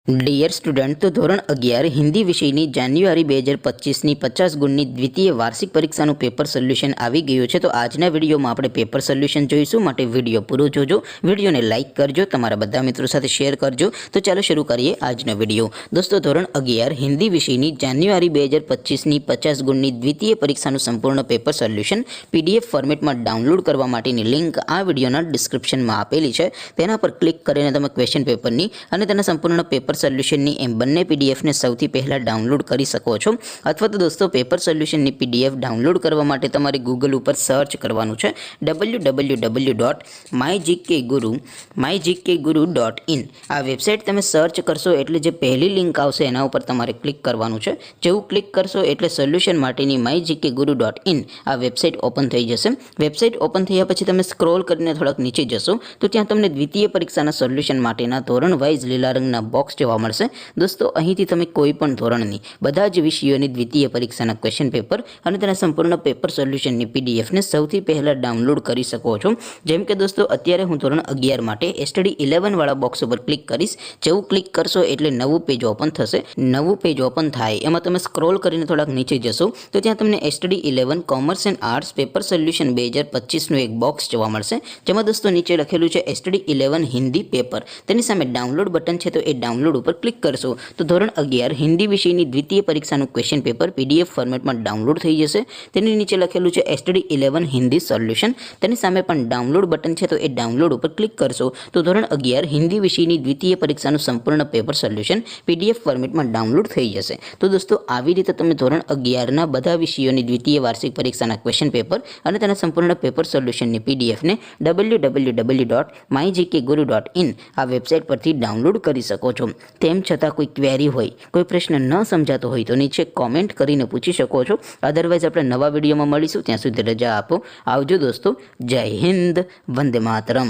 Dear student, તો ધોરણ 11 હિન્દી વિષયની જાન્યુઆરી 2025ની 50 ગુણની દ્વિતીય વાર્ષિક પરીક્ષાનું પેપર સોલ્યુશન આવી ગયું છે। તો આજના વિડીયોમાં આપણે પેપર સોલ્યુશન જોઈશું, માટે વિડીયો પૂરો જોજો, વિડીયોને લાઇક કરજો, તમારા બધા મિત્રો સાથે શેર કરજો। તો ચાલો શરૂ કરીએ આજનો વિડીયો। દોસ્તો, ધોરણ 11 હિન્દી વિષયની જાન્યુઆરી 2025ની 50 ગુણની દ્વિતીય પરીક્ષાનું સંપૂર્ણ પેપર સોલ્યુશન PDF ફોર્મેટમાં ડાઉનલોડ કરવા માટેની લિંક આ વિડીયોના ડિસ્ક્રિપ્શનમાં આપેલી છે। તેના પર ક્લિક કરીને તમે ક્વેશ્ચન પેપરની અને તેના સંપૂર્ણ પેપર સોલ્યુશનની એમ બંને પીડીએફને સૌથી પહેલાં ડાઉનલોડ કરી શકો છો। અથવા તો દોસ્તો, પેપર સોલ્યુશનની PDF ડાઉનલોડ કરવા માટે તમારે ગૂગલ ઉપર સર્ચ કરવાનું છે www.mygkguru.in। આ વેબસાઇટ તમે સર્ચ કરશો એટલે જે પહેલી લિંક આવશે એના ઉપર તમારે ક્લિક કરવાનું છે। જેવું ક્લિક કરશો એટલે સોલ્યુશન માટેની mygkguru.in આ વેબસાઇટ ઓપન થઈ જશે। વેબસાઇટ ઓપન થયા પછી તમે સ્ક્રોલ કરીને થોડાક નીચે જશો તો ત્યાં તમને દ્વિતીય પરીક્ષાના સોલ્યુશન માટેના ધોરણ વાઇઝ લીલા રંગના બોક્સ જોવા મળશે। દોસ્તો, અહીંથી તમે કોઈ પણ ધોરણની બધા જ વિષયોની દ્વિતીય પરીક્ષાના ક્વેશ્ચન પેપર અને તેના સંપૂર્ણ પેપર સોલ્યુશનની પીડીએફને સૌથી પહેલાં ડાઉનલોડ કરી શકો છો। જેમ કે દોસ્તો, અત્યારે હું ધોરણ 11 માટે સ્ટડી 11 વાળા બોક્સ ઉપર ક્લિક કરીશ। જેવું ક્લિક કરશો એટલે નવું પેજ ઓપન થશે। નવું પેજ ઓપન થાય એમાં તમે સ્ક્રોલ કરીને થોડાક નીચે જશો તો ત્યાં તમને study 11 commerce and arts paper solution 2025નું એક બોક્સ જોવા મળશે। જેમાં દોસ્તો નીચે લખેલું છે સ્ટડી 11 હિન્દી પેપર, તેની સામે ડાઉનલોડ બટન છે, તો એ ડાઉનલોડ ઉપર ક્લિક કરશો તો ધોરણ 11 હિન્દી વિષયની દ્વિતીય પરીક્ષાનું ક્વેશ્ચન પેપર PDF ફોર્મેટમાં ડાઉનલોડ થઈ જશે। તેની નીચે લખેલું છે સ્ટડી 11 હિન્દી સોલ્યુશન, તેની સામે પણ ડાઉનલોડ બટન છે, તો એ ડાઉનલોડ ઉપર ક્લિક કરશો તો ધોરણ 11 હિન્દી વિષયની દ્વિતીય પરીક્ષાનું સંપૂર્ણ પેપર સોલ્યુશન PDF ફોર્મેટમાં ડાઉનલોડ થઈ જશે। તો દોસ્તો, આવી રીતે તમે ધોરણ 11ના બધા વિષયોની દ્વિતીય વાર્ષિક પરીક્ષાના ક્વેશ્ચન પેપર અને તેના સંપૂર્ણ પેપર સોલ્યુશનની PDFને www.mygkguru.in આ વેબસાઇટ પરથી ડાઉનલોડ કરી શકો છો। તેમ છતાં કોઈ ક્વેરી હોય, કોઈ પ્રશ્ન ન સમજાતો હોય તો નીચે કોમેન્ટ કરીને પૂછી શકો છો। અદરવાઇઝ આપણે નવા વિડીયોમાં મળીશું, ત્યાં સુધી રજા આપો। આવજો દોસ્તો, જય હિન્દ, વંદે માતરમ।